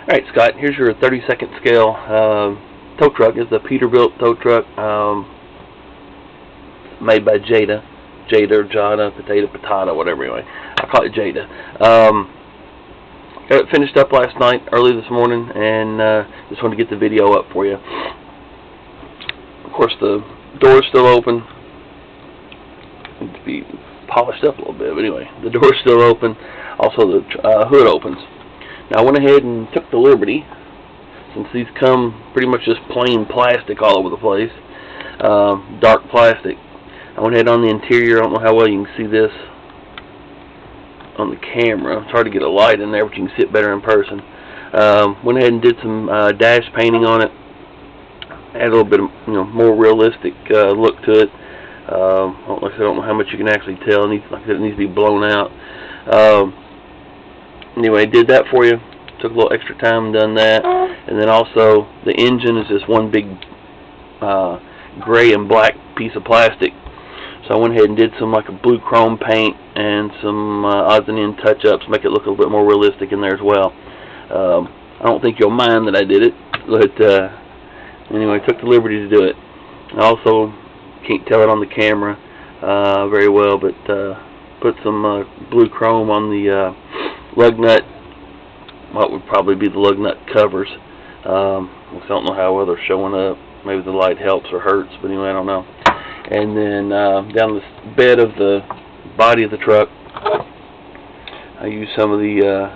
Alright, Scott, here's your 32nd scale tow truck. It's a Peterbilt tow truck made by JADA. JADA or JADA, potato, whatever, anyway. I call it JADA. Got it finished up last night, early this morning, and just wanted to get the video up for you. Of course, the door is still open. Needs to be polished up a little bit, but anyway, the door is still open. Also, the hood opens. Now, I went ahead and took the liberty, since these come pretty much just plain plastic all over the place, dark plastic. I went ahead on the interior. I don't know how well you can see this on the camera. It's hard to get a light in there, but you can see it better in person. Went ahead and did some dash painting on it. Add a little bit of more realistic look to it. I don't know how much you can actually tell. It needs to be blown out. Anyway, did that for you. Took a little extra time and done that. And then also, the engine is just one big gray and black piece of plastic. So I went ahead and did some like a blue chrome paint and some odds and ends touch-ups, make it look a little bit more realistic in there as well. I don't think you'll mind that I did it, but anyway, took the liberty to do it. I also can't tell it on the camera very well, but put some blue chrome on the lug nut, what would probably be the lug nut covers. I don't know how well they're showing up. Maybe the light helps or hurts, but anyway, I don't know. And then down the bed of the body of the truck, I used some of the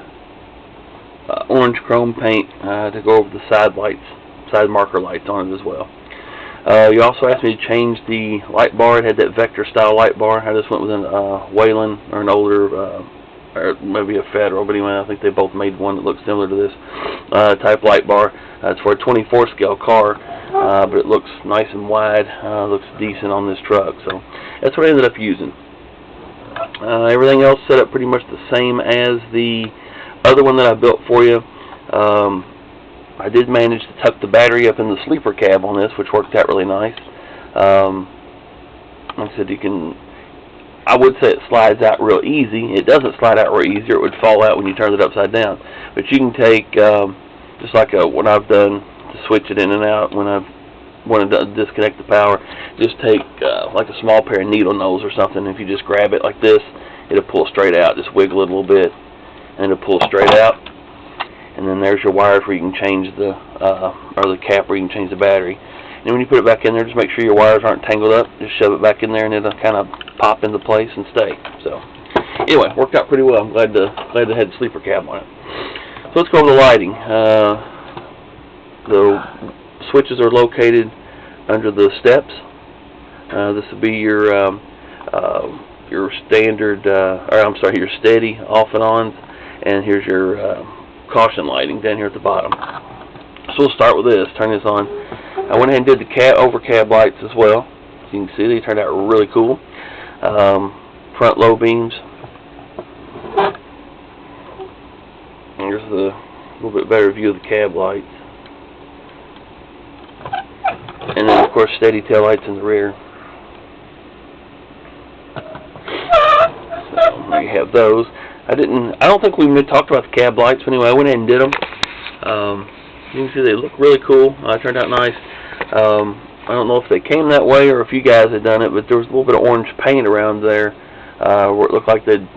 orange chrome paint to go over the side lights, side marker lights on it as well. You also asked me to change the light bar. It had that vector style light bar. I just went with a Whalen or an older, or maybe a Federal, but anyway, I think they both made one that looks similar to this type light bar. It's for a 24 scale car, but it looks nice and wide. Looks decent on this truck, so that's what I ended up using. Everything else set up pretty much the same as the other one that I built for you. I did manage to tuck the battery up in the sleeper cab on this, which worked out really nice. Like I said, I would say it slides out real easy. It doesn't slide out real easy, or it would fall out when you turn it upside down. But you can take, just like what I've done to switch it in and out when I've wanted to disconnect the power, just take like a small pair of needle nose or something. If you just grab it like this, it'll pull straight out. Just wiggle it a little bit, and it'll pull straight out. And then there's your wires where you can change the, or the cap where you can change the battery. And when you put it back in there, just make sure your wires aren't tangled up. Just shove it back in there, and it'll kind of pop into place and stay. So, anyway, worked out pretty well. I'm glad to had the sleeper cab on it. So let's go over the lighting. The switches are located under the steps. This will be your standard, your steady off and on, and here's your caution lighting down here at the bottom. So we'll start with this. Turn this on. I went ahead and did the over cab lights as well. As you can see, they turned out really cool. Front low beams. Here's the little bit better view of the cab lights. And then, of course, steady tail lights in the rear. So there you have those. I don't think we talked about the cab lights, but anyway, I went ahead and did them. You can see they look really cool. Turned out nice. I don't know if they came that way or if you guys had done it, but there was a little bit of orange paint around there where it looked like they'd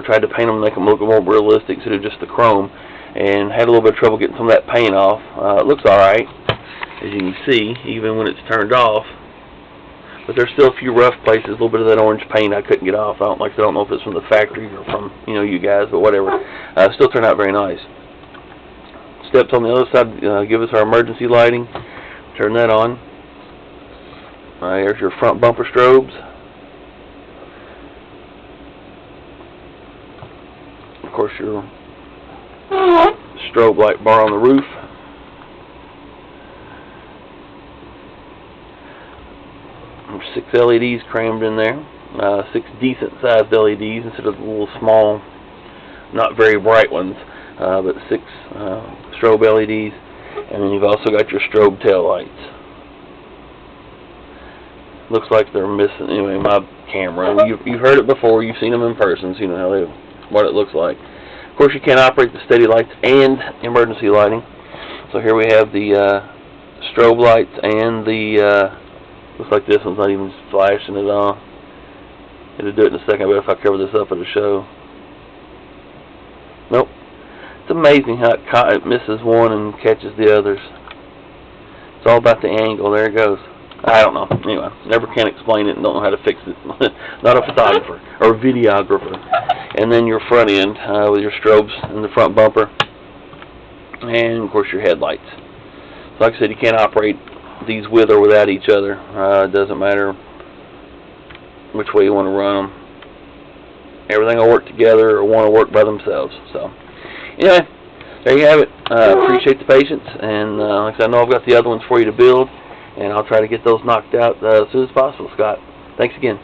tried to paint them and make them look more realistic instead of just the chrome, and had a little bit of trouble getting some of that paint off. It looks alright, as you can see, even when it's turned off. But there's still a few rough places, a little bit of that orange paint I couldn't get off. I don't know if it's from the factory or from you guys, but whatever. Still turned out very nice. Steps on the other side give us our emergency lighting. Turn that on. There's your front bumper strobes. Of course, your strobe light bar on the roof. There's 6 LEDs crammed in there. 6 decent sized LEDs instead of the little small, not very bright ones, but 6 strobe LEDs. And then you've also got your strobe tail lights. Looks like they're missing, anyway, my camera. You've heard it before, you've seen them in person, so you know what it looks like. Of course, you can't operate the steady lights and emergency lighting. So here we have the strobe lights and the, looks like this one's not even flashing at all. It'll do it in a second, but if I cover this up, it'll show. Nope. It's amazing how it misses one and catches the others. It's all about the angle. There it goes. I don't know. Anyway, never can explain it and don't know how to fix it. Not a photographer or a videographer. And then your front end with your strobes and the front bumper. And, of course, your headlights. So like I said, you can't operate these with or without each other. It doesn't matter which way you want to run them. Everything will work together or want to work by themselves. So, anyway, there you have it. Appreciate the patience. And like I said, I know I've got the other ones for you to build. And I'll try to get those knocked out as soon as possible, Scott. Thanks again.